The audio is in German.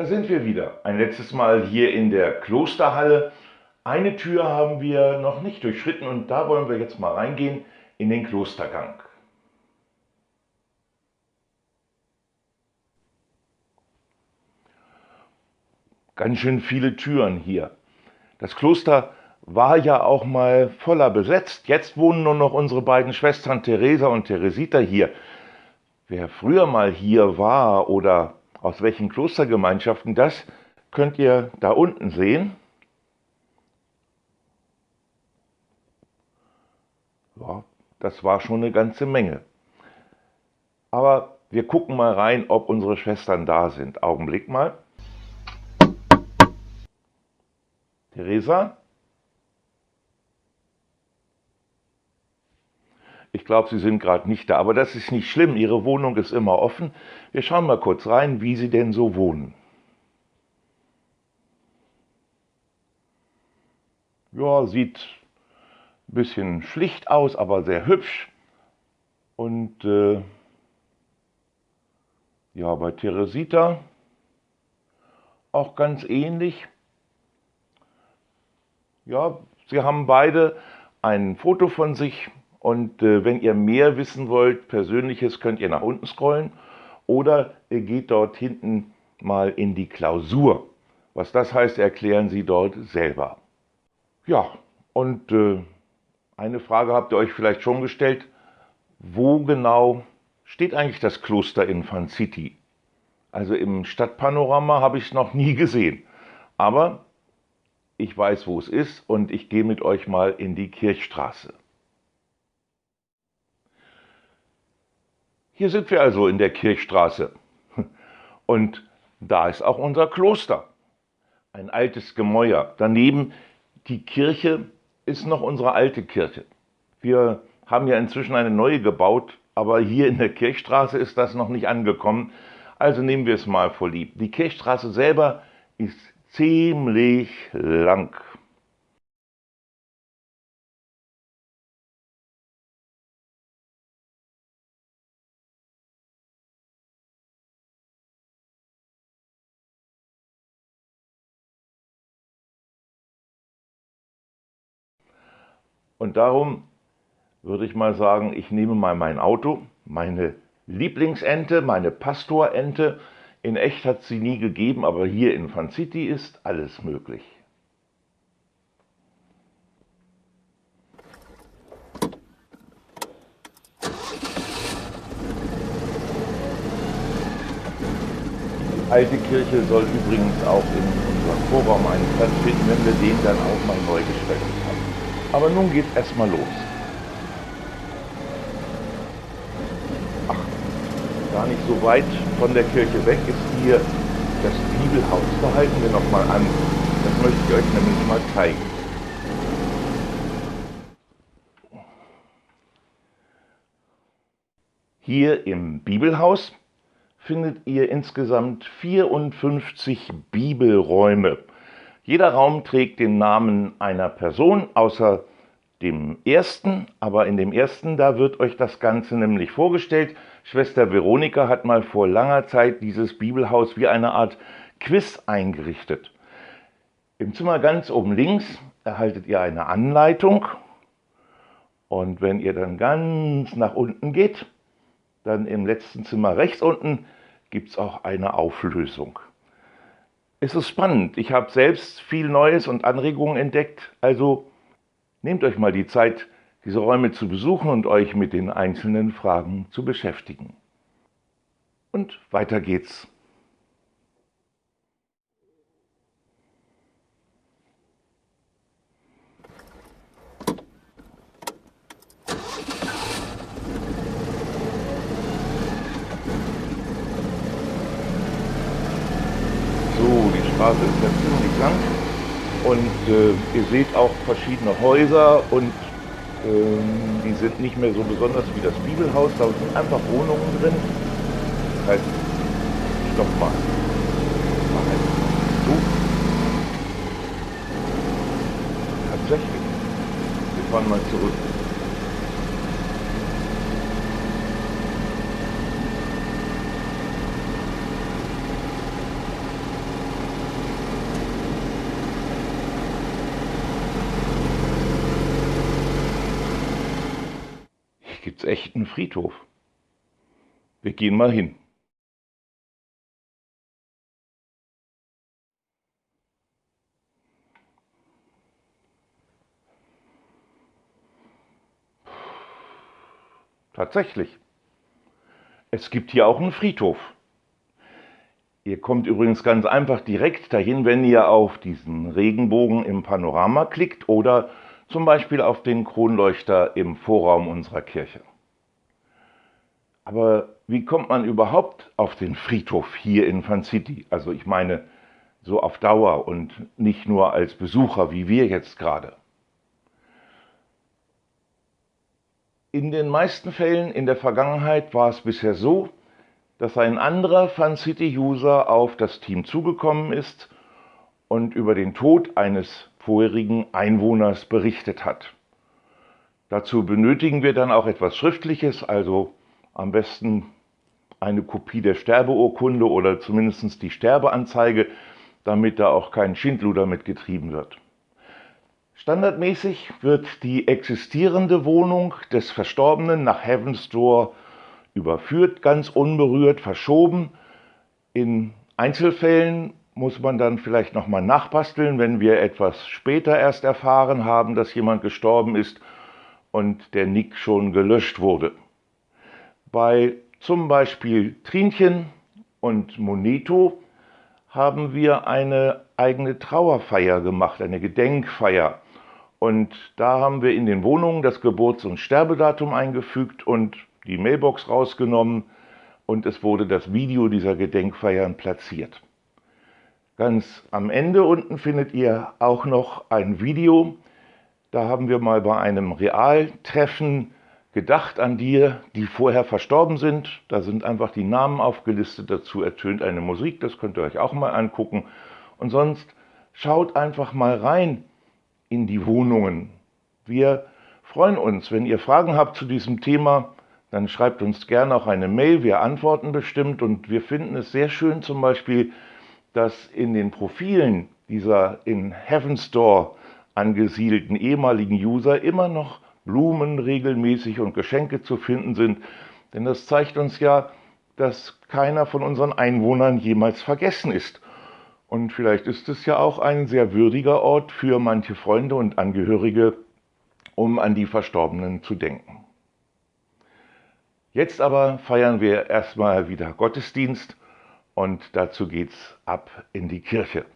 Da sind wir wieder. Ein letztes Mal hier in der Klosterhalle. Eine Tür haben wir noch nicht durchschritten und da wollen wir jetzt mal reingehen in den Klostergang. Ganz schön viele Türen hier. Das Kloster war ja auch mal voller besetzt. Jetzt wohnen nur noch unsere beiden Schwestern Theresa und Teresita hier. Wer früher mal hier war oder aus welchen Klostergemeinschaften, das könnt ihr da unten sehen. Ja, das war schon eine ganze Menge. Aber wir gucken mal rein, ob unsere Schwestern da sind. Augenblick mal. Theresa? Ich glaube, Sie sind gerade nicht da, aber das ist nicht schlimm. Ihre Wohnung ist immer offen. Wir schauen mal kurz rein, wie Sie denn so wohnen. Ja, sieht ein bisschen schlicht aus, aber sehr hübsch. Und ja, bei Teresita auch ganz ähnlich. Ja, sie haben beide ein Foto von sich und wenn ihr mehr wissen wollt, Persönliches, könnt ihr nach unten scrollen oder ihr geht dort hinten mal in die Klausur. Was das heißt, erklären sie dort selber. Ja, und eine Frage habt ihr euch vielleicht schon gestellt. Wo genau steht eigentlich das Kloster in Van City? Also im Stadtpanorama habe ich es noch nie gesehen. Aber ich weiß, wo es ist und ich gehe mit euch mal in die Kirchstraße. Hier sind wir also in der Kirchstraße. Und da ist auch unser Kloster. Ein altes Gemäuer. Daneben die Kirche ist noch unsere alte Kirche. Wir haben ja inzwischen eine neue gebaut, aber hier in der Kirchstraße ist das noch nicht angekommen. Also nehmen wir es mal vor lieb. Die Kirchstraße selber ist ziemlich lang. Und darum würde ich mal sagen, ich nehme mal mein Auto, meine Lieblingsente, meine Pastorente. In echt hat es sie nie gegeben, aber hier in Van City ist alles möglich. Die alte Kirche soll übrigens auch in unserem Vorraum einen Platz finden, wenn wir den dann auch mal neu gestaltet haben. Aber nun geht's erstmal los. Gar nicht so weit von der Kirche weg ist hier das Bibelhaus. Da halten wir noch mal an. Das möchte ich euch nämlich mal zeigen. Hier im Bibelhaus findet ihr insgesamt 54 Bibelräume. Jeder Raum trägt den Namen einer Person, außer dem ersten, aber in dem ersten, da wird euch das Ganze nämlich vorgestellt. Schwester Veronika hat mal vor langer Zeit dieses Bibelhaus wie eine Art Quiz eingerichtet. Im Zimmer ganz oben links erhaltet ihr eine Anleitung und wenn ihr dann ganz nach unten geht, dann im letzten Zimmer rechts unten gibt es auch eine Auflösung. Es ist spannend, ich habe selbst viel Neues und Anregungen entdeckt, also nehmt euch mal die Zeit, diese Räume zu besuchen und euch mit den einzelnen Fragen zu beschäftigen. Und weiter geht's. So, die Straße ist ja ziemlich lang. Und ihr seht auch verschiedene Häuser und die sind nicht mehr so besonders wie das Bibelhaus, da sind einfach Wohnungen drin. Das heißt, stopp mal. Mach halt so. Tatsächlich. Wir fahren mal zurück. gibt's echt einen Friedhof? Wir gehen mal hin. Tatsächlich. Es gibt hier auch einen Friedhof. Ihr kommt übrigens ganz einfach direkt dahin, wenn ihr auf diesen Regenbogen im Panorama klickt oder zum Beispiel auf den Kronleuchter im Vorraum unserer Kirche. Aber wie kommt man überhaupt auf den Friedhof hier in Van City? Also ich meine, so auf Dauer und nicht nur als Besucher, wie wir jetzt gerade. In den meisten Fällen in der Vergangenheit war es bisher so, dass ein anderer Van City-User auf das Team zugekommen ist und über den Tod eines vorherigen Einwohners berichtet hat. Dazu benötigen wir dann auch etwas Schriftliches, also am besten eine Kopie der Sterbeurkunde oder zumindest die Sterbeanzeige, damit da auch kein Schindluder mitgetrieben wird. Standardmäßig wird die existierende Wohnung des Verstorbenen nach Heaven's Door überführt, ganz unberührt, verschoben. In Einzelfällen muss man dann vielleicht nochmal nachbasteln, wenn wir etwas später erst erfahren haben, dass jemand gestorben ist und der Nick schon gelöscht wurde. Bei zum Beispiel Trinchen und Moneto haben wir eine eigene Trauerfeier gemacht, eine Gedenkfeier. Und da haben wir in den Wohnungen das Geburts- und Sterbedatum eingefügt und die Mailbox rausgenommen und es wurde das Video dieser Gedenkfeiern platziert. Ganz am Ende unten findet ihr auch noch ein Video. Da haben wir mal bei einem Realtreffen gedacht an die, die vorher verstorben sind. Da sind einfach die Namen aufgelistet, dazu ertönt eine Musik, das könnt ihr euch auch mal angucken. Und sonst schaut einfach mal rein in die Wohnungen. Wir freuen uns, wenn ihr Fragen habt zu diesem Thema, dann schreibt uns gerne auch eine Mail, wir antworten bestimmt und wir finden es sehr schön zum Beispiel, dass in den Profilen dieser in Heaven's Door angesiedelten ehemaligen User immer noch Blumen regelmäßig und Geschenke zu finden sind, denn das zeigt uns ja, dass keiner von unseren Einwohnern jemals vergessen ist. Und vielleicht ist es ja auch ein sehr würdiger Ort für manche Freunde und Angehörige, um an die Verstorbenen zu denken. Jetzt aber feiern wir erstmal wieder Gottesdienst und dazu geht's ab in die Kirche.